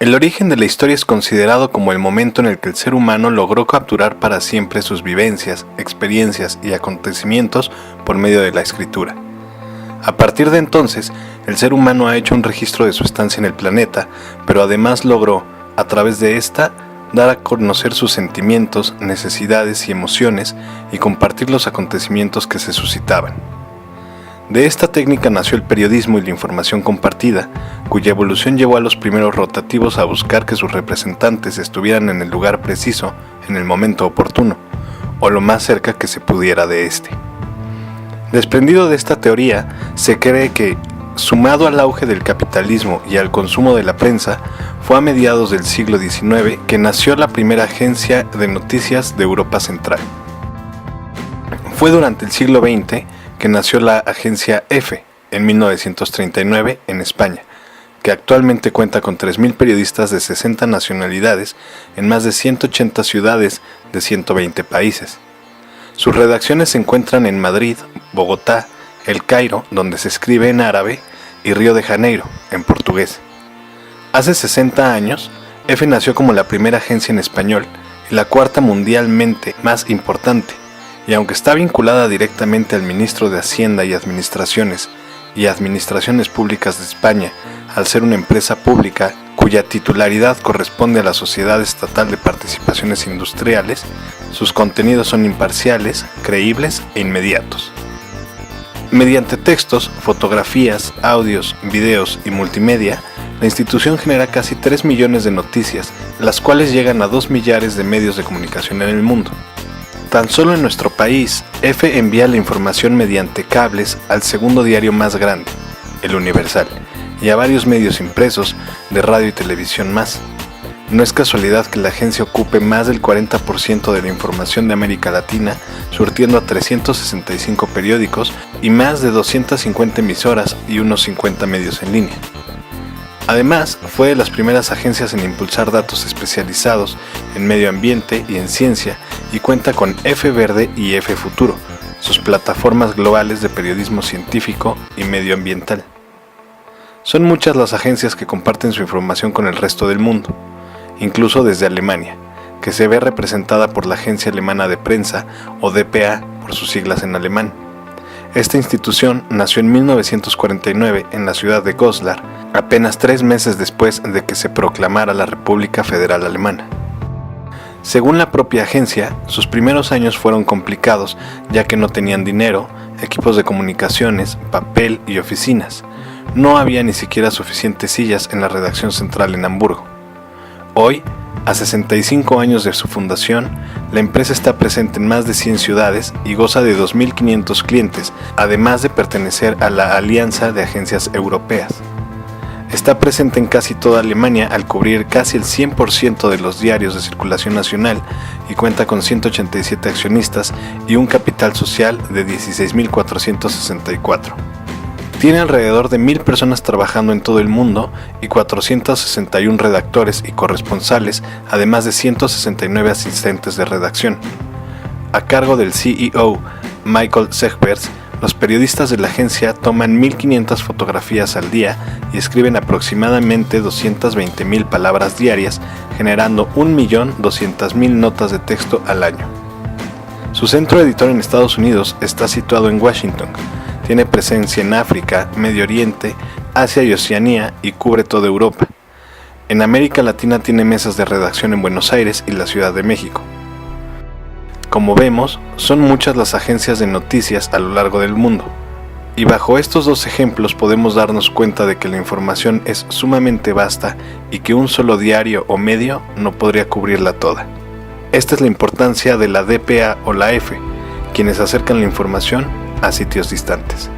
El origen de la historia es considerado como el momento en el que el ser humano logró capturar para siempre sus vivencias, experiencias y acontecimientos por medio de la escritura. A partir de entonces, el ser humano ha hecho un registro de su estancia en el planeta, pero además logró, a través de esta, dar a conocer sus sentimientos, necesidades y emociones y compartir los acontecimientos que se suscitaban. De esta técnica nació el periodismo y la información compartida, cuya evolución llevó a los primeros rotativos a buscar que sus representantes estuvieran en el lugar preciso, en el momento oportuno, o lo más cerca que se pudiera de este. Desprendido de esta teoría, se cree que, sumado al auge del capitalismo y al consumo de la prensa, fue a mediados del siglo XIX que nació la primera agencia de noticias de Europa Central. Fue durante el siglo XX que nació la agencia EFE, en 1939, en España, que actualmente cuenta con 3.000 periodistas de 60 nacionalidades en más de 180 ciudades de 120 países. Sus redacciones se encuentran en Madrid, Bogotá, El Cairo, donde se escribe en árabe, y Río de Janeiro, en portugués. Hace 60 años, EFE nació como la primera agencia en español y la cuarta mundialmente más importante, y aunque está vinculada directamente al ministro de Hacienda y Administraciones Públicas de España, al ser una empresa pública cuya titularidad corresponde a la Sociedad Estatal de Participaciones Industriales, sus contenidos son imparciales, creíbles e inmediatos. Mediante textos, fotografías, audios, videos y multimedia, la institución genera casi 3 millones de noticias, las cuales llegan a 2 millares de medios de comunicación en el mundo. Tan solo en nuestro país, EFE envía la información mediante cables al segundo diario más grande, El Universal, y a varios medios impresos de radio y televisión más. No es casualidad que la agencia ocupe más del 40% de la información de América Latina, surtiendo a 365 periódicos y más de 250 emisoras y unos 50 medios en línea. Además, fue de las primeras agencias en impulsar datos especializados en medio ambiente y en ciencia, y cuenta con EFE Verde y EFE Futuro, sus plataformas globales de periodismo científico y medioambiental. Son muchas las agencias que comparten su información con el resto del mundo, incluso desde Alemania, que se ve representada por la Agencia Alemana de Prensa, o dpa por sus siglas en alemán. Esta institución nació en 1949 en la ciudad de Goslar, apenas 3 meses después de que se proclamara la República Federal Alemana. Según la propia agencia, sus primeros años fueron complicados ya que no tenían dinero, equipos de comunicaciones, papel y oficinas. No había ni siquiera suficientes sillas en la redacción central en Hamburgo. Hoy, a 65 años de su fundación, la empresa está presente en más de 100 ciudades y goza de 2.500 clientes, además de pertenecer a la Alianza de Agencias Europeas. Está presente en casi toda Alemania al cubrir casi el 100% de los diarios de circulación nacional y cuenta con 187 accionistas y un capital social de 16.464. Tiene alrededor de 1.000 personas trabajando en todo el mundo y 461 redactores y corresponsales, además de 169 asistentes de redacción. A cargo del CEO, Michael Segbers, los periodistas de la agencia toman 1.500 fotografías al día y escriben aproximadamente 220.000 palabras diarias, generando 1.200.000 notas de texto al año. Su centro editor en Estados Unidos está situado en Washington. Tiene presencia en África, Medio Oriente, Asia y Oceanía y cubre toda Europa. En América Latina tiene mesas de redacción en Buenos Aires y la Ciudad de México. Como vemos, son muchas las agencias de noticias a lo largo del mundo. Y bajo estos dos ejemplos podemos darnos cuenta de que la información es sumamente vasta y que un solo diario o medio no podría cubrirla toda. Esta es la importancia de la dpa o la EFE, quienes acercan la información a sitios distantes.